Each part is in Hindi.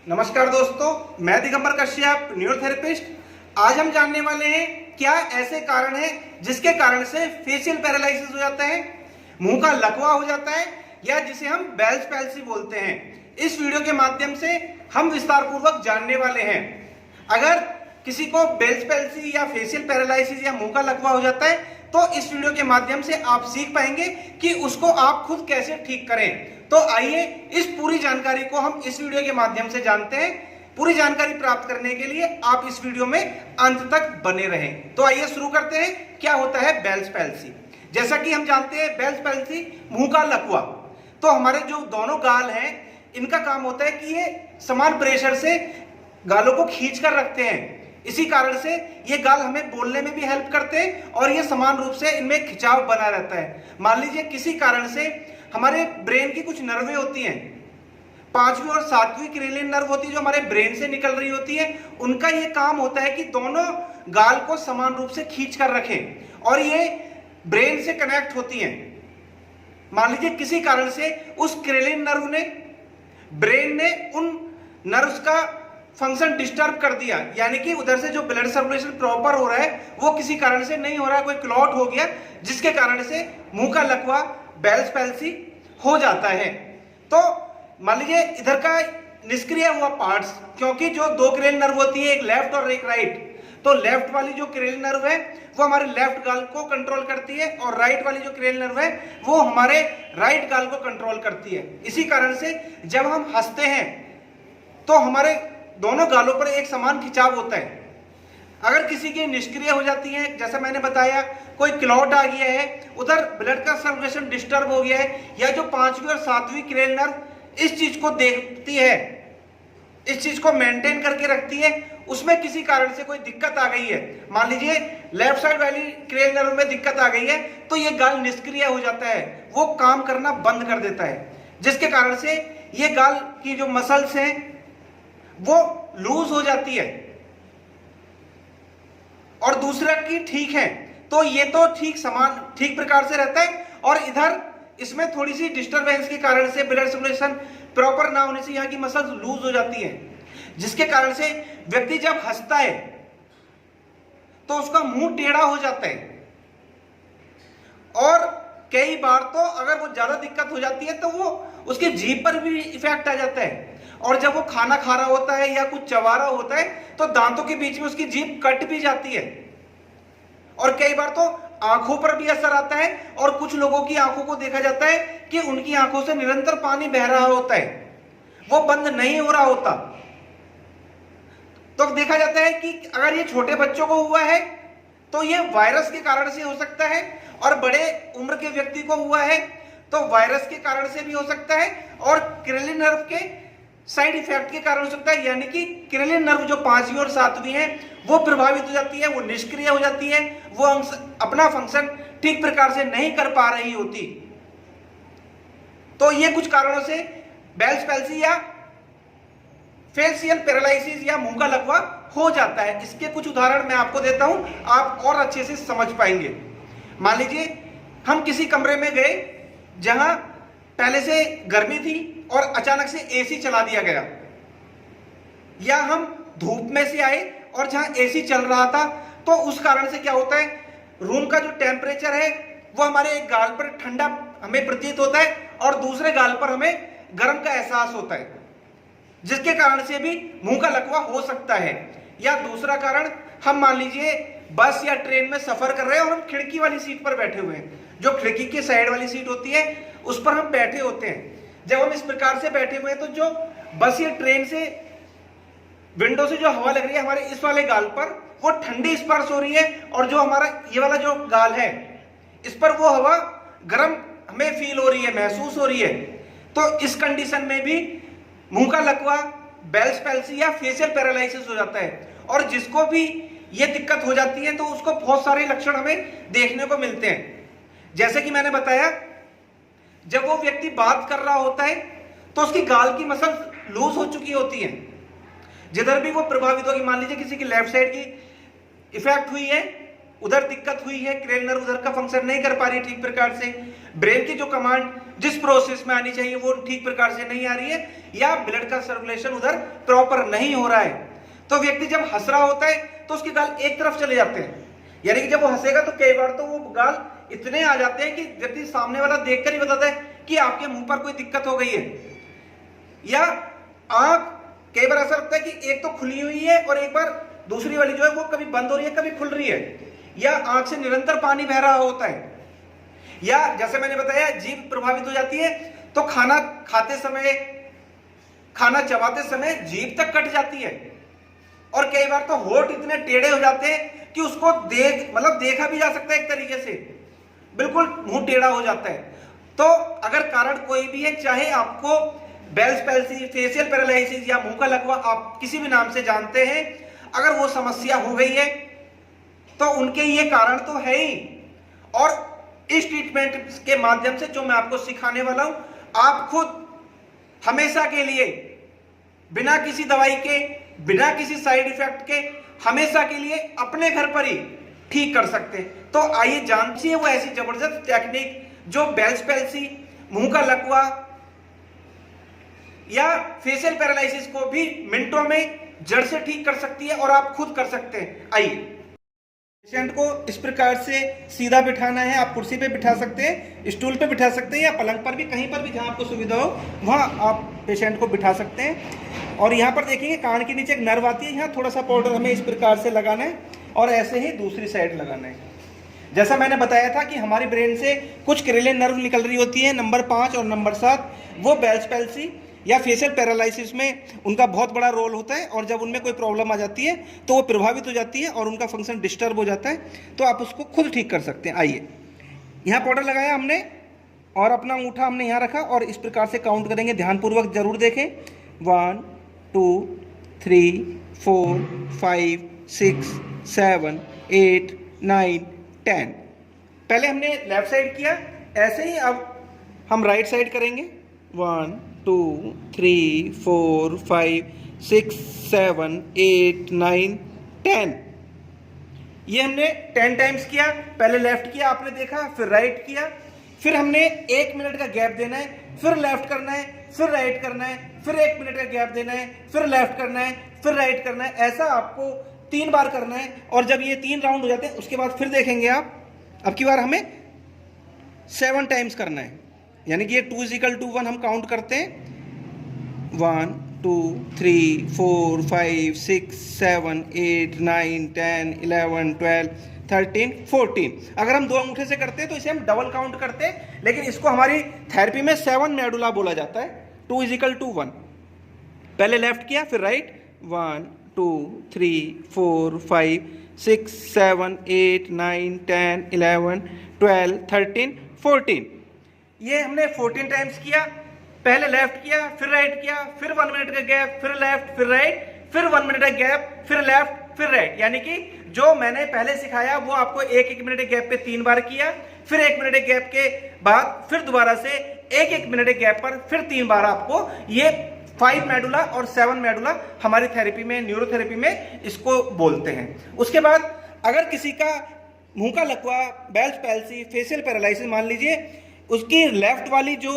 नमस्कार दोस्तों, मैं दिगंबर कश्यप, न्यूरोथेरेपिस्ट। आज हम जानने वाले हैं क्या ऐसे कारण हैं जिसके कारण से फेशियल पैरालिसिस हो जाता है, मुंह का लकवा हो जाता है या जिसे हम बेल्स पैल्सी बोलते हैं। इस वीडियो के माध्यम से हम विस्तार पूर्वक जानने वाले हैं। अगर किसी को बेल्स पैल्सी या फेशियल पैरालिसिस या मुंह का लकवा हो जाता है तो इस वीडियो के माध्यम से आप सीख पाएंगे कि उसको आप खुद कैसे ठीक करें। तो आइए इस पूरी जानकारी को हम इस वीडियो के माध्यम से जानते हैं। पूरी जानकारी प्राप्त करने के लिए आप इस वीडियो में अंत तक बने रहें। तो आइए शुरू करते हैं, क्या होता है बेल्स पैल्सी। जैसा कि हम जानते हैं बेल्स पैल्सी मुंह का लकवा, तो हमारे जो दोनों गाल हैं इनका काम होता है कि ये समान प्रेशर से गालों को खींच कर रखते हैं। इसी कारण से ये गाल हमें बोलने में भी हेल्प करते हैं और ये समान रूप से इनमें खिंचाव बना रहता है। मान लीजिए किसी कारण से हमारे ब्रेन की कुछ नर्वें होती हैं, 5वीं और 7वीं क्रेनियल नर्व होती है जो हमारे ब्रेन से निकल रही होती है, उनका ये काम होता है कि दोनों गाल को समान रूप से खींच कर रखें और ये ब्रेन से कनेक्ट होती हैं। मान लीजिए किसी कारण से उस क्रेनियल नर्व ने, ब्रेन ने उन नर्व्स का फंक्शन डिस्टर्ब कर दिया, यानी कि उधर से जो ब्लड सर्कुलेशन प्रॉपर हो रहा है वो किसी कारण से नहीं हो रहा है, कोई क्लॉट हो गया जिसके कारण से मुंह का लकवा बेल्स पैल्सी हो जाता है। तो मान लीजिए इधर का निष्क्रिय हुआ पार्ट्स, क्योंकि जो दो क्रेनियल नर्व होती है, एक लेफ्ट और एक राइट, तो लेफ्ट वाली जो क्रेनियल नर्व है वो हमारे लेफ्ट गाल को कंट्रोल करती है और राइट वाली जो क्रेनियल नर्व है वो हमारे राइट गाल को कंट्रोल करती है। इसी कारण से जब हम हंसते हैं तो हमारे दोनों गालों पर एक समान खिंचाव होता है। अगर किसी की निष्क्रिय हो जाती है, जैसा मैंने बताया, कोई क्लॉट आ गया है, उधर ब्लड का सर्कुलेशन डिस्टर्ब हो गया है, या जो 5वीं और 7वीं क्रेनियल नर्व इस चीज को देखती है, इस चीज को मेंटेन करके रखती है, उसमें किसी कारण से कोई दिक्कत आ गई है, मान लीजिए लेफ्ट साइड वाली क्रेनियल नर्व में दिक्कत आ गई है, तो ये गाल निष्क्रिय हो जाता है, वो काम करना बंद कर देता है, जिसके कारण से ये गाल की जो मसल्स हैं वो लूज हो जाती है और दूसरा की ठीक है। तो ये तो ठीक प्रकार से रहता है और इधर इसमें थोड़ी सी डिस्टरबेंस के कारण से, ब्लड सर्कुलेशन प्रॉपर ना होने से यहाँ की मसल्स लूज हो जाती है, जिसके कारण से व्यक्ति जब हंसता है तो उसका मुंह टेढ़ा हो जाता है और कई बार तो अगर वो ज्यादा दिक्कत हो जाती है तो वो उसके जीभ पर भी इफेक्ट आ जाता है और जब वो खाना खा रहा होता है या कुछ चबा रहा होता है तो दांतों के बीच में उसकी जीभ कट भी जाती है और कई बार तो आंखों पर भी असर आता है और कुछ लोगों की आंखों को देखा जाता है कि उनकी आंखों से निरंतर पानी बह रहा होता है, वो बंद नहीं हो रहा होता। तो देखा जाता है कि अगर ये छोटे बच्चों को हुआ है तो ये वायरस के कारण से हो सकता है और बड़े उम्र के व्यक्ति को हुआ है तो वायरस के कारण से भी हो सकता है और क्रेनियल नर्व के साइड इफेक्ट के कारण हो सकता है, यानी कि क्रेनियल नर्व जो 5वीं और 7वीं है वो प्रभावित हो जाती है, वो निष्क्रिय हो जाती है, वो अपना फंक्शन ठीक प्रकार से नहीं कर पा रही होती। तो ये कुछ कारणों से बेल्स पैल्सी या फेशियल पैरालिसिस या मुंह का लकवा हो जाता है। इसके कुछ उदाहरण मैं आपको देता हूं, आप और अच्छे से समझ पाएंगे। मान लीजिए हम किसी कमरे में गए जहां पहले से गर्मी थी और अचानक से एसी चला दिया गया, या हम धूप में से आए और जहां एसी चल रहा था तो उस कारण से क्या होता है, रूम का जो टेम्परेचर है वो हमारे एक गाल पर ठंडा हमें प्रतीत होता है और दूसरे गाल पर हमें गर्म का एहसास होता है, जिसके कारण से भी मुंह का लकवा हो सकता है। या दूसरा कारण, हम मान लीजिए बस या ट्रेन में सफर कर रहे हैं और हम खिड़की वाली सीट पर बैठे हुए हैं, जो खिड़की की साइड वाली सीट होती है उस पर हम बैठे होते हैं। जब हम इस प्रकार से बैठे हुए हैं तो जो बस या ट्रेन से विंडो से जो हवा लग रही है हमारे इस वाले गाल पर, वो ठंडी स्पर्श हो रही है और जो हमारा ये वाला जो गाल है इस पर वो हवा गर्म हमें फील हो रही है, महसूस हो रही है। तो इस कंडीशन में भी मुंह का लकवा, बेल्स पैल्सी या फेशियल पैरालिसिस हो जाता है और जिसको भी ये दिक्कत हो जाती है तो उसको बहुत सारे लक्षण हमें देखने को मिलते हैं। जैसे कि मैंने बताया, जब वो व्यक्ति बात कर रहा होता है तो उसकी गाल की मसल लूज हो चुकी होती है, जिधर भी वो प्रभावित होगी। मान लीजिए किसी की लेफ्ट साइड की इफेक्ट हुई है उधर दिक्कत हुई है, क्रेनियल नर्व उधर का फंक्शन नहीं कर पा रही ठीक प्रकार से, ब्रेन की जो कमांड जिस प्रोसेस में आनी चाहिए वो ठीक प्रकार से नहीं आ रही है, या ब्लड का सर्कुलेशन उधर प्रॉपर नहीं हो रहा है, तो व्यक्ति जब हंस रहा होता है तो उसके गाल एक तरफ चले जाते हैं। यानी कि जब वो हंसेगा तो कई बार तो वो गाल इतने आ जाते हैं कि व्यक्ति सामने वाला देखकर ही बताता है कि आपके मुंह पर कोई दिक्कत हो गई है। या आंख कई बार ऐसा लगता है कि एक तो खुली हुई है और एक बार दूसरी वाली जो है वो कभी बंद हो रही है कभी खुल रही है, या आंख से निरंतर पानी बह रहा होता है, या जैसे मैंने बताया जीभ प्रभावित हो जाती है तो खाना खाते समय, खाना चबाते समय जीभ तक कट जाती है, और कई बार तो होठ इतने टेढ़े हो जाते हैं कि उसको देखा भी जा सकता है, एक तरीके से बिल्कुल मुंह टेढ़ा हो जाता है। तो अगर कारण कोई भी है, चाहे आपको बेल्स पैल्सी, फेशियल पैरालिसिस या मुंह का लकवा आप किसी भी नाम से जानते हैं, अगर वो समस्या हो गई है तो उनके ये कारण तो है ही, और इस ट्रीटमेंट के माध्यम से जो मैं आपको सिखाने वाला हूं, आप खुद हमेशा के लिए बिना किसी दवाई के, बिना किसी साइड इफेक्ट के, हमेशा के लिए अपने घर पर ही ठीक कर सकते हैं। तो आइए जानते हैं वो ऐसी जबरदस्त टेक्निक जो बेल्स पैल्सी, मुंह का लकवा या फेशियल पैरालिसिस को भी मिनटों में जड़ से ठीक कर सकती है, और आप खुद कर सकते हैं। आइए, पेशेंट को इस प्रकार से सीधा बिठाना है। आप कुर्सी पे बिठा सकते हैं, स्टूल पे बिठा सकते हैं, या पलंग पर भी, कहीं पर भी जहां आपको सुविधा हो वहां आप पेशेंट को बिठा सकते हैं। और यहाँ पर देखिए कान के नीचे एक नर्व आती है, यहाँ थोड़ा सा पाउडर हमें इस प्रकार से लगाना है, और ऐसे ही दूसरी साइड लगाना है। जैसा मैंने बताया था कि हमारी ब्रेन से कुछ क्रेनियल नर्व निकल रही होती है, नंबर 5 और नंबर 7, वो बेल्स पैल्सी या फेशियल पैरालिसिस में उनका बहुत बड़ा रोल होता है, और जब उनमें कोई प्रॉब्लम आ जाती है तो वो प्रभावित हो जाती है और उनका फंक्शन डिस्टर्ब हो जाता है, तो आप उसको खुद ठीक कर सकते हैं। आइए, यहाँ पाउडर लगाया हमने और अपना अंगूठा हमने यहाँ रखा, और इस प्रकार से काउंट करेंगे, ध्यानपूर्वक जरूर देखें। 1 2 3 4 5 6 7 8 9 10। पहले हमने लेफ्ट साइड किया, ऐसे ही अब हम राइट साइड करेंगे। 1 2 3 4 5 6 7 8 9 10। ये हमने 10 टाइम्स किया। पहले लेफ्ट किया, आपने देखा, फिर राइट किया, फिर हमने 1 मिनट का गैप देना है, फिर लेफ्ट करना है, फिर राइट करना है, फिर 1 मिनट का गैप देना है, फिर लेफ्ट करना है, फिर राइट करना है। ऐसा आपको 3 बार करना है, और जब ये 3 राउंड हो जाते हैं उसके बाद फिर देखेंगे आप, अब की बार हमें 7 टाइम्स करना है। यानी कि ये 2 = 1 हम काउंट करते हैं। 1 2 3 4 5 6 7 8 9 10 11 12 13 14। अगर हम 2 अंगूठे से करते हैं तो इसे हम डबल काउंट करते हैं, लेकिन इसको हमारी थेरेपी में 7 मेडुला बोला जाता है। 2 = 1। पहले लेफ्ट किया, फिर राइट। 1 2 3 4 5 6 7 8 9 10 11 12 13 14। ये हमने 14 टाइम्स किया। पहले लेफ्ट किया, फिर राइट किया, फिर 1 मिनट का गैप, फिर लेफ्ट, फिर राइट, फिर 1 मिनट का गैप, फिर लेफ्ट, फिर राइट। यानी कि जो मैंने पहले सिखाया वो आपको 1-1 मिनट के गैप पे 3 बार किया, फिर 1 मिनट के गैप के बाद फिर दोबारा से 1-1 मिनट के गैप पर फिर 3 बार आपको ये 5 मेडुला और 7 मेडुला हमारी थेरेपी में, न्यूरोथेरेपी में इसको बोलते हैं। उसके बाद अगर किसी का मुंह का लकवा, बेल्स पैल्सी, फेशियल पैरालिसिस मान लीजिए, उसकी लेफ्ट वाली जो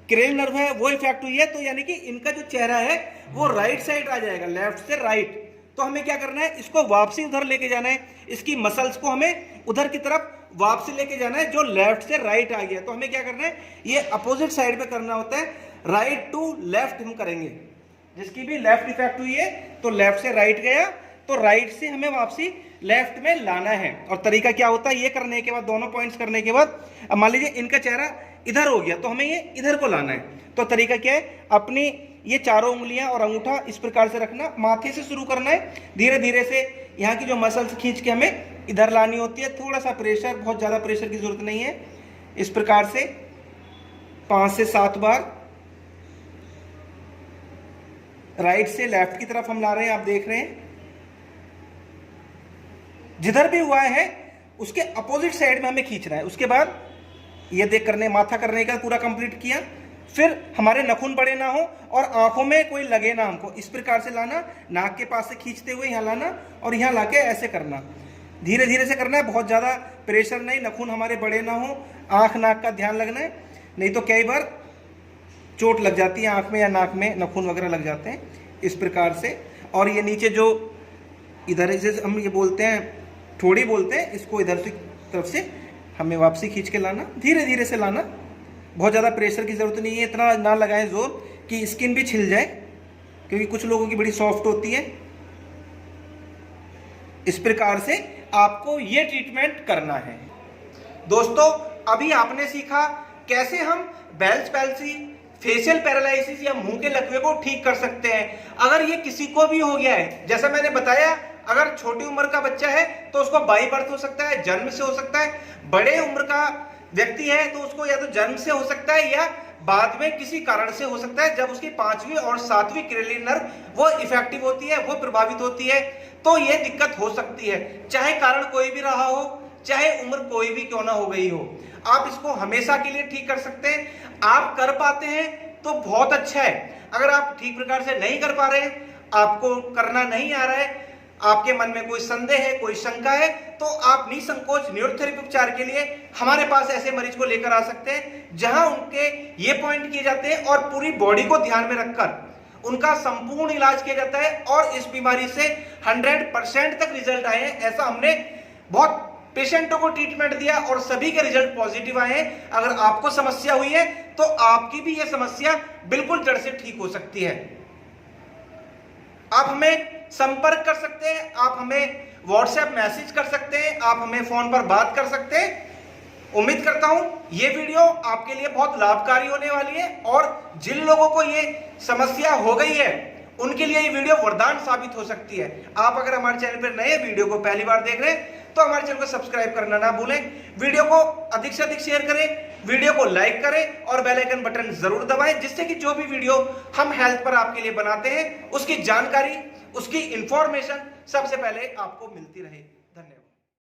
क्रेनियल नर्व है वो इफेक्ट हुई है, तो यानी कि इनका जो चेहरा है वो राइट साइड आ जाएगा, लेफ्ट से राइट। तो हमें क्या करना है, इसको वापसी उधर लेके जाना है, इसकी मसल्स को हमें उधर की तरफ वापसी लेके जाना है, जो लेफ्ट से राइट आ गया। तो हमें क्या करना है, ये अपोजिट साइड पे करना होता है, राइट टू लेफ्ट हम करेंगे। जिसकी भी लेफ्ट इफेक्ट हुई है तो लेफ्ट से राइट गया, तो राइट से हमें वापसी लेफ्ट में लाना है। और तरीका क्या होता है, ये करने के बाद, दोनों पॉइंट्स करने के बाद, अब मान लीजिए इनका चेहरा इधर हो गया तो हमें ये इधर को लाना है। तो तरीका क्या है, अपनी ये चारों उंगलियां और अंगूठा इस प्रकार से रखना, माथे से शुरू करना है, धीरे धीरे से यहाँ की जो मसल्स खींच के हमें इधर लानी होती है। थोड़ा सा प्रेशर, बहुत ज़्यादा प्रेशर की जरूरत नहीं है। इस प्रकार से 5 से 7 बार राइट से लेफ्ट की तरफ हम ला रहे हैं, आप देख रहे हैं। जिधर भी हुआ है उसके अपोजिट साइड में हमें खींचना है। उसके बाद ये देख करने, माथा करने का पूरा कंप्लीट किया, फिर हमारे नाखून बड़े ना हो और आंखों में कोई लगे ना, हमको इस प्रकार से लाना, नाक के पास से खींचते हुए यहाँ लाना और यहाँ लाके ऐसे करना। धीरे धीरे से करना है, बहुत ज़्यादा प्रेशर नहीं, नाखून हमारे बड़े ना हो, आँख नाक का ध्यान लगना है, नहीं तो कई बार चोट लग जाती है आँख में या नाक में, नाखून वगैरह लग जाते हैं इस प्रकार से। और ये नीचे जो इधर से हम ये बोलते हैं ठोड़ी बोलते हैं, इसको इधर से तरफ से हमें वापसी खींच के लाना, धीरे धीरे से लाना, बहुत ज़्यादा प्रेशर की ज़रूरत नहीं है, इतना ना लगाएं जोर कि स्किन भी छिल जाए, क्योंकि कुछ लोगों की बड़ी सॉफ्ट होती है। इस प्रकार से आपको ये ट्रीटमेंट करना है। दोस्तों अभी आपने सीखा कैसे हम बेल्स पैल्सी, फेशियल पैरालिसिस या मुंह के लकवे को ठीक कर सकते हैं। अगर ये किसी को भी हो गया है, जैसा मैंने बताया, अगर छोटी उम्र का बच्चा है तो उसको बाई बर्थ हो सकता है, जन्म से हो सकता है। बड़े उम्र का व्यक्ति है तो उसको या तो जन्म से हो सकता है या बाद में किसी कारण से हो सकता है, जब उसकी 5वीं और 7वीं क्रेनियल नर्व वो इफेक्टिव होती है, वो प्रभावित होती है, तो ये दिक्कत हो सकती है। चाहे कारण कोई भी रहा हो, चाहे उम्र कोई भी क्यों ना हो गई हो, आप इसको हमेशा के लिए ठीक कर सकते हैं। आप कर पाते हैं तो बहुत अच्छा है। अगर आप ठीक प्रकार से नहीं कर पा रहे हैं, आपको करना नहीं आ रहा है, आपके मन में कोई संदेह है, कोई शंका है, तो आप निसंकोच न्यूरोथेरेपी उपचार के लिए हमारे पास ऐसे मरीज को लेकर आ सकते हैं, जहां उनके ये पॉइंट किए जाते हैं और पूरी बॉडी को ध्यान में रखकर उनका संपूर्ण इलाज किया जाता है। और इस बीमारी से 100% तक रिजल्ट आए हैं। ऐसा हमने बहुत पेशेंटों को ट्रीटमेंट दिया और सभी के रिजल्ट पॉजिटिव आए हैं। अगर आपको समस्या हुई है तो आपकी भी यह समस्या बिल्कुल जड़ से ठीक हो सकती है। आप हमें संपर्क कर सकते हैं, आप हमें व्हाट्सएप मैसेज कर सकते हैं, आप हमें फोन पर बात कर सकते हैं। उम्मीद करता हूं ये वीडियो आपके लिए बहुत लाभकारी होने वाली है, और जिन लोगों को ये समस्या हो गई है उनके लिए ये वीडियो वरदान साबित हो सकती है। आप अगर हमारे चैनल पर नए वीडियो को पहली बार देख रहे हैं तो हमारे चैनल को सब्सक्राइब करना ना भूलें, वीडियो को अधिक से अधिक शेयर करें, वीडियो को लाइक करें और बेल आइकन बटन जरूर दबाएं, जिससे कि जो भी वीडियो हम हेल्थ पर आपके लिए बनाते हैं उसकी जानकारी, उसकी इंफॉर्मेशन सबसे पहले आपको मिलती रहे। धन्यवाद।